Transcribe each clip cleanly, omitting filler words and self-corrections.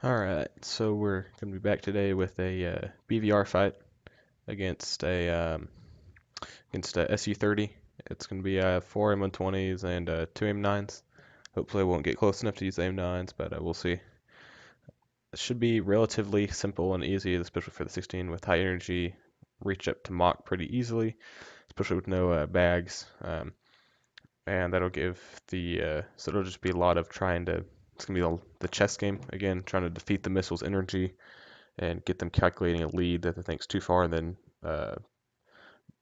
Alright, so we're going to be back today with a BVR fight against a Su-30. It's going to be 4 M120s and 2 M9s. Hopefully I won't get close enough to use M9s, but we'll see. It should be relatively simple and easy, especially for the 16 with high energy. Reach up to Mach pretty easily, especially with no bags. And that'll give so it'll just be a lot of it's going to be the chess game again, trying to defeat the missile's energy and get them calculating a lead that they think's too far, and then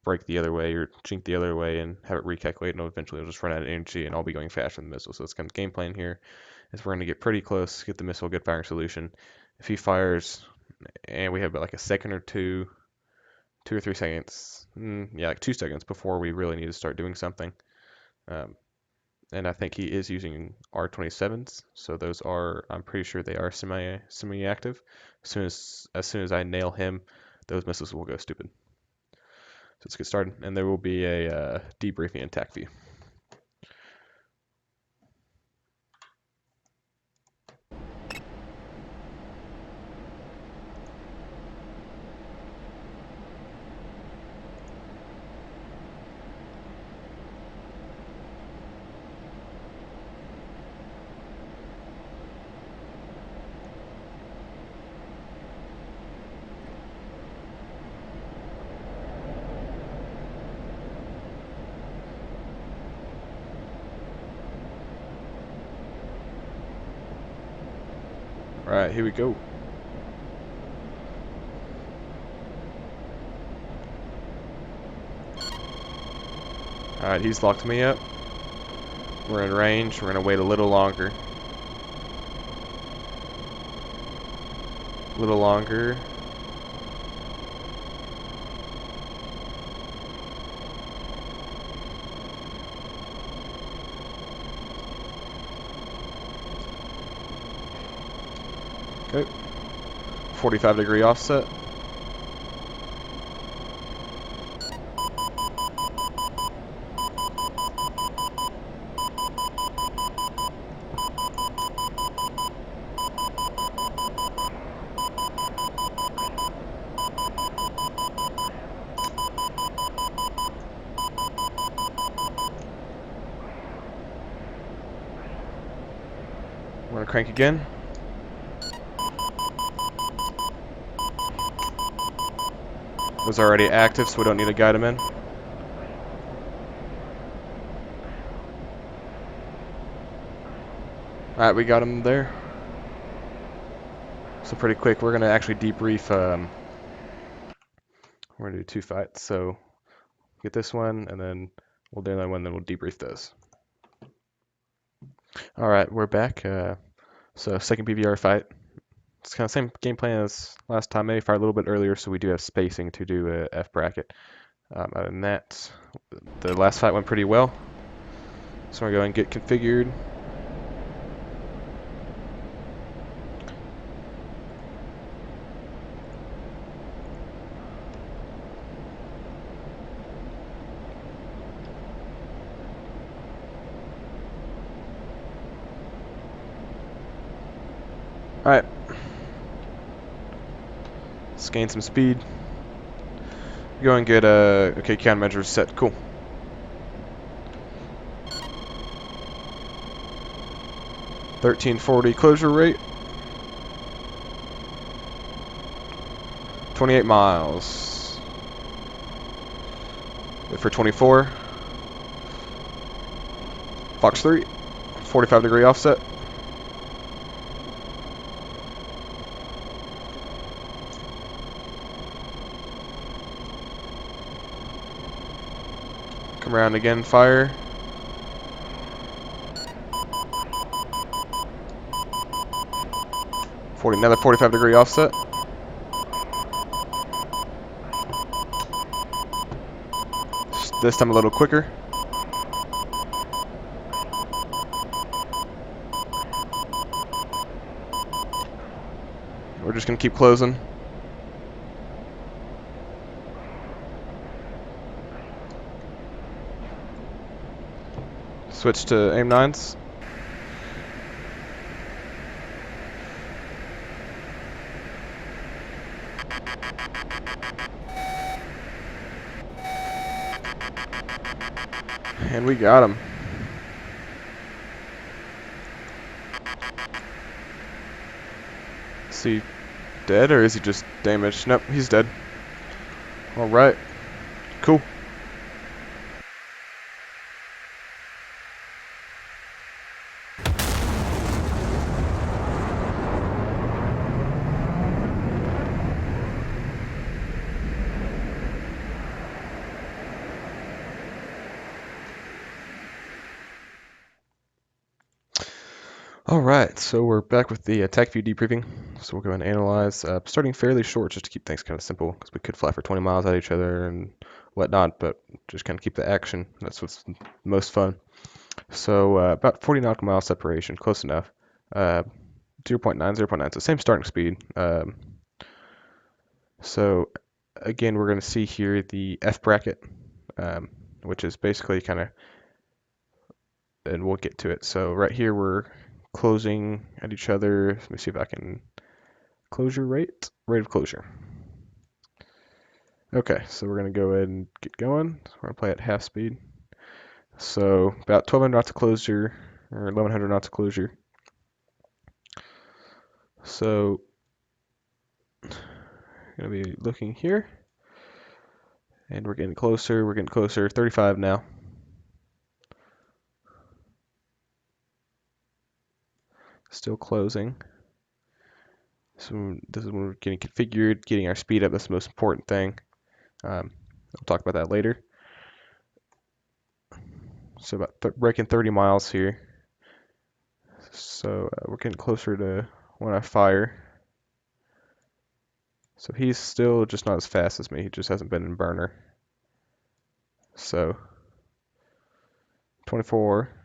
break the other way or chink the other way and have it recalculate, and eventually it'll just run out of energy and I'll be going faster than the missile. So it's kind of game plan here is we're going to get pretty close, get the missile, good firing solution. If he fires and we have like a second or two or 3 seconds, yeah, like 2 seconds before we really need to start doing something. And I think he is using R27s, so those are, I'm pretty sure they are semi-active. As soon as I nail him, those missiles will go stupid. So let's get started, and there will be a debriefing in Tacview. All right, here we go. All right, he's locked me up. We're in range. We're gonna wait a little longer. A little longer. Okay. 45-degree offset. We're gonna crank again. Those are already active, so we don't need to guide them in. Alright, we got him there. So pretty quick, we're going to actually debrief. We're going to do 2 fights. So get this one, and then we'll do another one, then we'll debrief those. Alright, we're back. So second BVR fight. It's kind of same game plan as last time. Maybe fire a little bit earlier, so we do have spacing to do a F bracket. Other than that, the last fight went pretty well. So we're going to get configured. Alright. Let's gain some speed. Go and get okay, countermeasures set. Cool. $13.40 closure rate. 28 miles. For 24. Fox 3. 45-degree offset. Come around again, fire. Another 45-degree offset. This time a little quicker. We're just gonna keep closing. Switch to aim 9s. And we got him. Is he dead or is he just damaged? Nope, he's dead. Alright, cool. Alright, so we're back with the Tacview debriefing. So we'll go and analyze, starting fairly short just to keep things kind of simple, because we could fly for 20 miles at each other and whatnot, but just kind of keep the action. That's what's most fun. So about 40 nautical mile separation, close enough. 0.9, 0.9, so same starting speed. So again, we're going to see here the F bracket, which is basically kind of, and we'll get to it. So right here we're closing at each other. Let me see if I can closure rate of closure. Okay, so we're going to go ahead and get going. We're going to play at half speed. So about 1200 knots of closure, or 1100 knots of closure. So I'm going to be looking here. And we're getting closer, 35 now. Still closing. So this is when we're getting configured, getting our speed up. That's the most important thing. I'll talk about that later. So about breaking 30 miles here. So we're getting closer to when I fire. So he's still just not as fast as me. He just hasn't been in burner. So 24.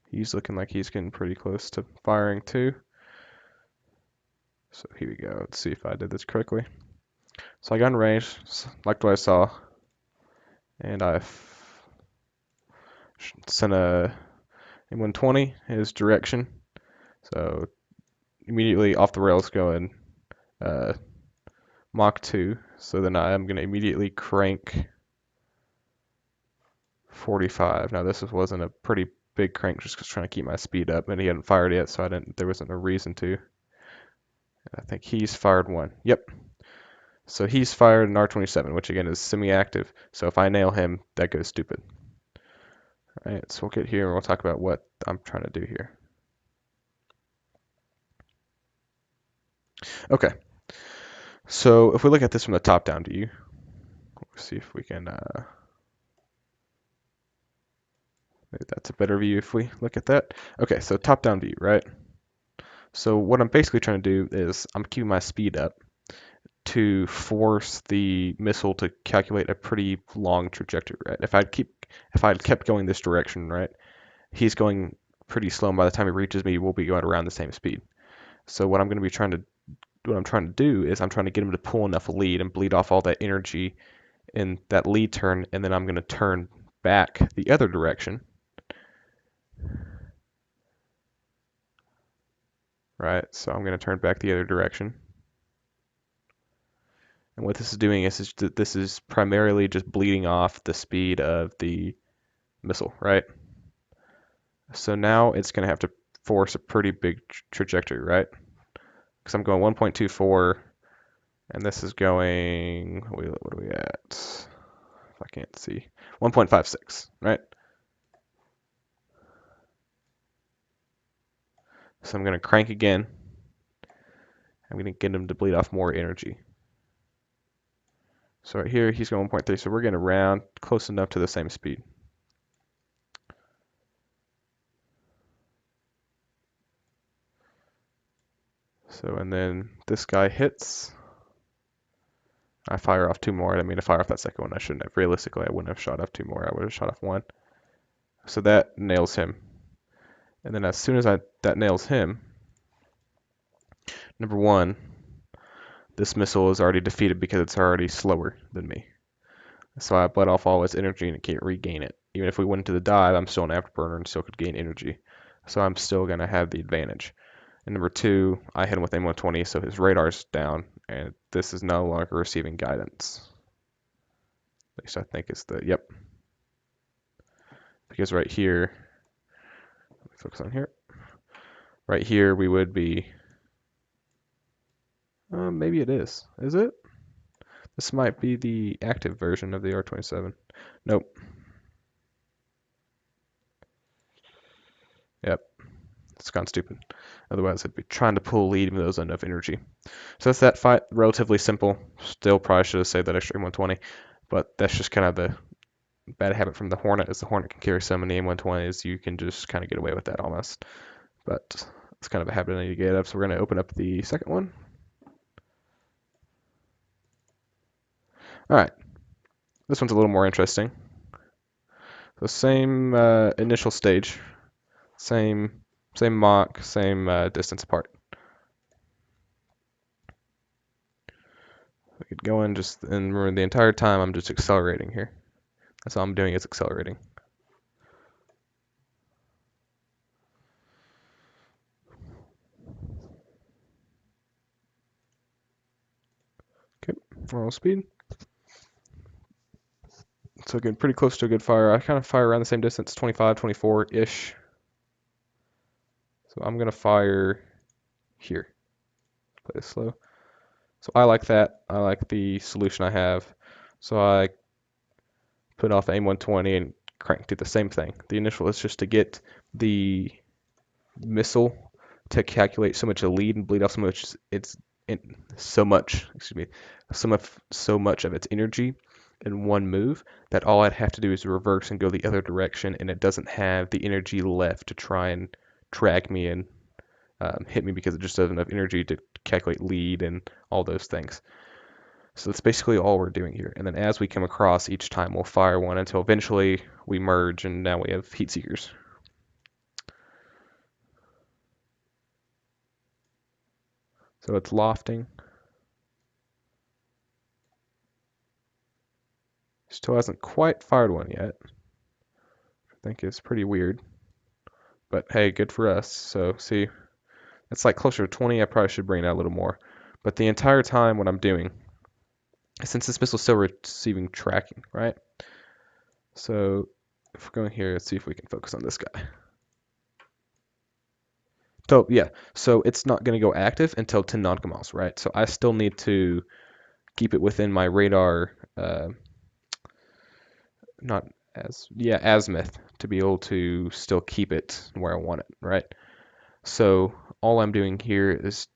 He's looking like he's getting pretty close to firing too. So here we go. Let's see if I did this correctly. So I got in range, like what I saw, and I sent a M120 his direction. So immediately off the rails going Mach 2. So then I am going to immediately crank 45. Now this wasn't a pretty big crank, just trying to keep my speed up, and he hadn't fired yet, so there wasn't a reason to. I think he's fired one. Yep. So he's fired an R27, which again is semi-active. So if I nail him, that goes stupid. All right, so we'll get here and we'll talk about what I'm trying to do here. Okay. So if we look at this from the top-down view, let's see if we can. Maybe that's a better view if we look at that. Okay, so top-down view, right? So what I'm basically trying to do is I'm keeping my speed up to force the missile to calculate a pretty long trajectory, right? If I'd kept going this direction, right, he's going pretty slow, and by the time he reaches me, we'll be going around the same speed. So what I'm trying to do is I'm trying to get him to pull enough lead and bleed off all that energy in that lead turn, and then I'm going to turn back the other direction, right? So I'm going to turn back the other direction. And what this is doing is this is primarily just bleeding off the speed of the missile, right? So now it's going to have to force a pretty big trajectory, right? Because I'm going 1.24, and this is going, what are we at? If I can't see, 1.56, right? So I'm going to crank again. I'm going to get him to bleed off more energy. So right here, he's going 1.3, so we're getting around close enough to the same speed. So, and then this guy hits. I fire off two more. I didn't mean to fire off that second one. I shouldn't have. Realistically, I wouldn't have shot off two more. I would have shot off one. So that nails him. And then as soon as that nails him, number one, this missile is already defeated because it's already slower than me. So I bled off all its energy and it can't regain it. Even if we went into the dive, I'm still an afterburner and still could gain energy. So I'm still going to have the advantage. And number two, I hit him with M120, so his radar's down, and this is no longer receiving guidance. At least I think it's yep. Because right here, let me focus on here. Right here we would be, maybe it is. Is it? This might be the active version of the R27. Nope. Yep. It's gone stupid. Otherwise, I'd be trying to pull a lead even though there's enough energy. So that's that fight. Relatively simple. Still probably should have saved that extra M120, but that's just kind of the bad habit from the Hornet. Is the Hornet can carry so many M120s, you can just kind of get away with that almost. But it's kind of a habit I need to get up. So we're going to open up the second one. All right. This one's a little more interesting. So same initial stage, same Mach, same distance apart. We could go in just, and remember the entire time I'm just accelerating here. That's all I'm doing is accelerating. Okay, normal speed. So getting pretty close to a good fire. I kind of fire around the same distance, 25, 24-ish. So I'm going to fire here. Play this slow. So I like that. I like the solution I have. So I put off aim 120 and crank do the same thing. The initial is just to get the missile to calculate so much a lead and bleed off so much so much of its energy in one move that all I'd have to do is reverse and go the other direction, and it doesn't have the energy left to try and drag me and hit me because it just doesn't have enough energy to calculate lead and all those things. So that's basically all we're doing here. And then as we come across each time, we'll fire one until eventually we merge and now we have heat seekers. So it's lofting. Still hasn't quite fired one yet. I think it's pretty weird. But hey, good for us. So see, it's like closer to 20. I probably should bring it out a little more. But the entire time what I'm doing, since this missile's still receiving tracking, right? So if we're going here, let's see if we can focus on this guy. So yeah, so it's not going to go active until 10 nautical miles, right? So I still need to keep it within my radar, azimuth to be able to still keep it where I want it, right? So all I'm doing here is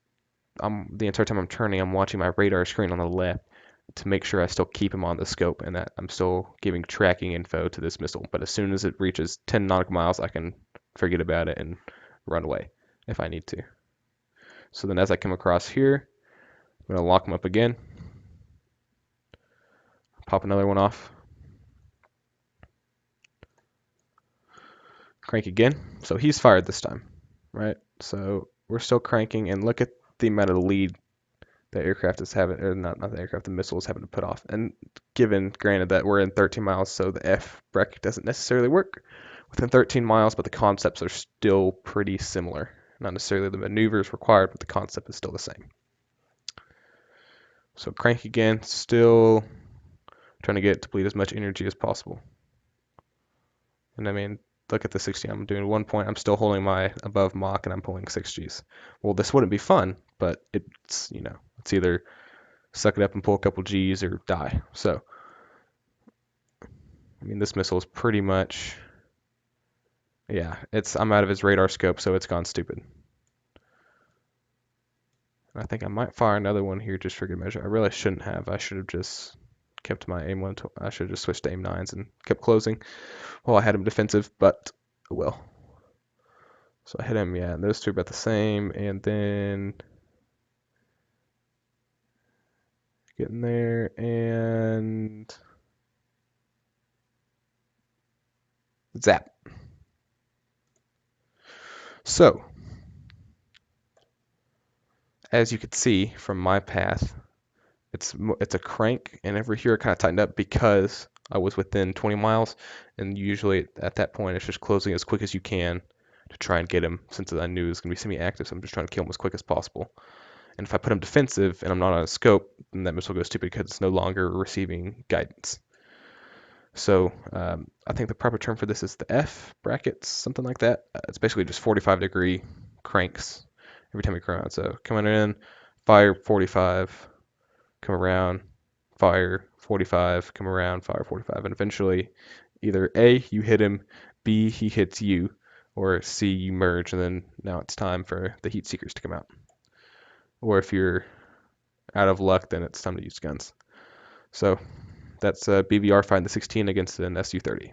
the entire time I'm turning, I'm watching my radar screen on the left to make sure I still keep him on the scope and that I'm still giving tracking info to this missile. But as soon as it reaches 10 nautical miles, I can forget about it and run away if I need to. So then as I come across here, I'm going to lock him up again, pop another one off, crank again. So he's fired this time, right? So we're still cranking, and look at the amount of lead the aircraft is having, or not the aircraft, the missile is having to put off. And granted that we're in 13 miles, so the F brake doesn't necessarily work within 13 miles, but the concepts are still pretty similar. Not necessarily the maneuvers required, but the concept is still the same. So crank again, still trying to get it to bleed as much energy as possible. And I mean, look at the 60 I'm doing. 1 point, I'm still holding my above Mach and I'm pulling 6 Gs. Well, this wouldn't be fun, but it's either suck it up and pull a couple Gs or die. So, I mean, this missile is pretty much, yeah, I'm out of his radar scope, so it's gone stupid. I think I might fire another one here just for good measure. I really shouldn't have. I should have just kept my aim 1. I should have just switched to aim 9s and kept closing while I had him defensive, but well. So I hit him, yeah, and those two are about the same, and then getting there, and zap. So, as you could see from my path, it's a crank, and over here it kind of tightened up because I was within 20 miles, and usually at that point it's just closing as quick as you can to try and get him, since I knew it was going to be semi-active, so I'm just trying to kill him as quick as possible. And if I put him defensive and I'm not on a scope, then that missile goes stupid because it's no longer receiving guidance. So I think the proper term for this is the F brackets, something like that. It's basically just 45-degree cranks every time you come around. So coming in, fire 45, come around, fire 45, come around, fire 45, and eventually either A, you hit him, B, he hits you, or C, you merge, and then now it's time for the heat seekers to come out. Or if you're out of luck, then it's time to use guns. So that's BVR fighting the 16 against an Su-30.